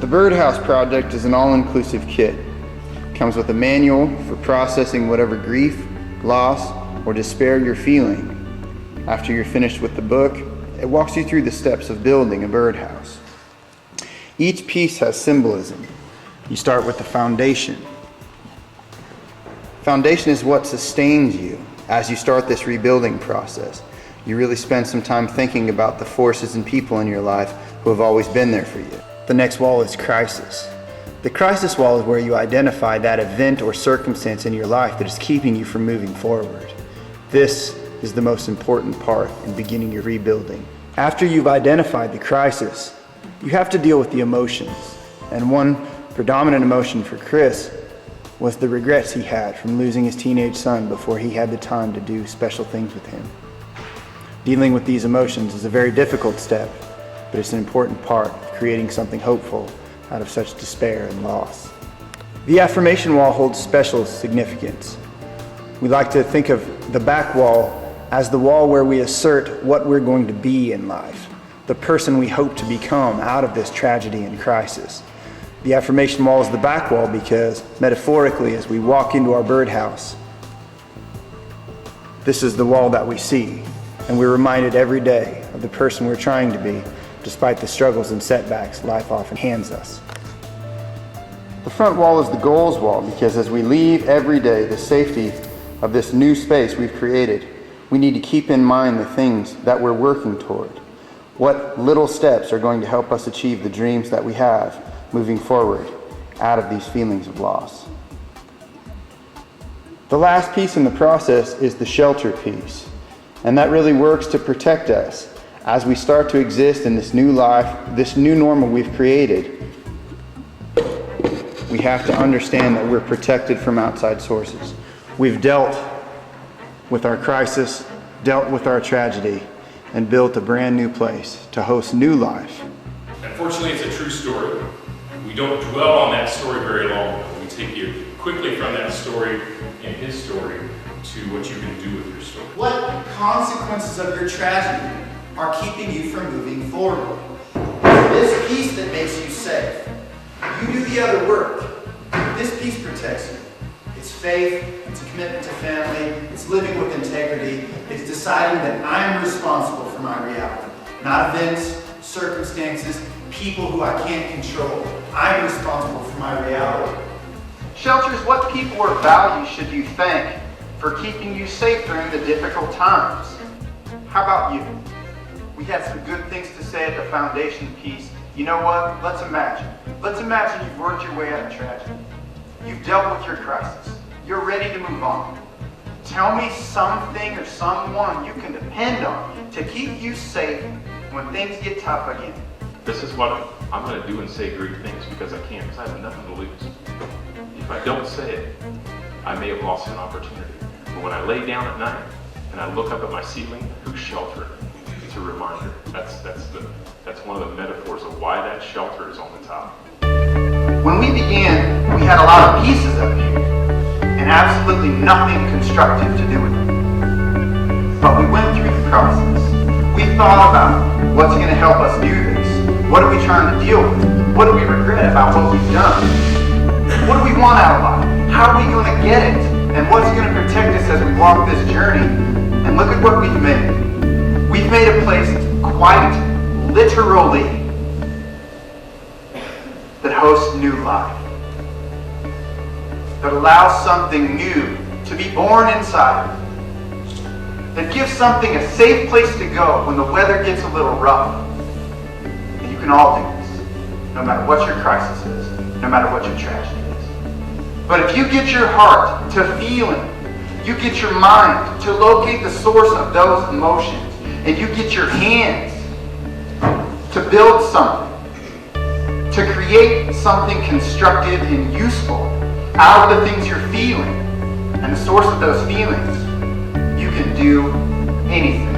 The Birdhouse project is an all-inclusive kit. It comes with a manual for processing whatever grief, loss, or despair you're feeling. After you're finished with the book, it walks you through the steps of building a birdhouse. Each piece has symbolism. You start with the foundation. Foundation is what sustains you as you start this rebuilding process. You really spend some time thinking about the forces and people in your life who have always been there for you. The next wall is crisis. The crisis wall is where you identify that event or circumstance in your life that is keeping you from moving forward. This is the most important part in beginning your rebuilding. After you've identified the crisis, you have to deal with the emotions. And one predominant emotion for Chris was the regrets he had from losing his teenage son before he had the time to do special things with him. Dealing with these emotions is a very difficult step, but it's an important part of creating something hopeful out of such despair and loss. The affirmation wall holds special significance. We like to think of the back wall as the wall where we assert what we're going to be in life, the person we hope to become out of this tragedy and crisis. The affirmation wall is the back wall because, metaphorically, as we walk into our birdhouse, this is the wall that we see, and we're reminded every day of the person we're trying to be, despite the struggles and setbacks life often hands us. The front wall is the goals wall because as we leave every day the safety of this new space we've created, we need to keep in mind the things that we're working toward. What little steps are going to help us achieve the dreams that we have moving forward out of these feelings of loss. The last piece in the process is the shelter piece, and that really works to protect us as we start to exist in this new life, this new normal we've created. We have to understand that we're protected from outside sources. We've dealt with our crisis, dealt with our tragedy, and built a brand new place to host new life. Unfortunately, it's a true story. We don't dwell on that story very long. We take you quickly from that story and his story to what you can do with your story. What consequences of your tragedy are keeping you from moving forward? This piece that makes you safe. You do the other work. This piece protects you. It's faith, it's a commitment to family, it's living with integrity, it's deciding that I'm responsible for my reality. Not events, circumstances, people who I can't control. I'm responsible for my reality. Shelter is what people or values should you thank for keeping you safe during the difficult times. How about you? We had some good things to say at the foundation piece. You know what? Let's imagine. Let's imagine you've worked your way out of tragedy. You've dealt with your crisis. You're ready to move on. Tell me something or someone you can depend on to keep you safe when things get tough again. This is what I'm going to do and say great things because I can, because I have nothing to lose. If I don't say it, I may have lost an opportunity. But when I lay down at night and I look up at my ceiling, who's sheltering? It's a reminder. That's one of the metaphors of why that shelter is on the top. When we began, we had a lot of pieces of it and absolutely nothing constructive to do with it. But we went through the process. We thought about what's going to help us do this. What are we trying to deal with? What do we regret about what we've done? What do we want out of life? How are we going to get it? And what's going to protect us as we walk this journey? And look at what we've made. We've made a place quite literally that hosts new life. That allows something new to be born inside. That gives something a safe place to go when the weather gets a little rough. And you can all do this, no matter what your crisis is, no matter what your tragedy is. But if you get your heart to feeling, you get your mind to locate the source of those emotions, and you get your hands to build something, to create something constructive and useful out of the things you're feeling and the source of those feelings, you can do anything.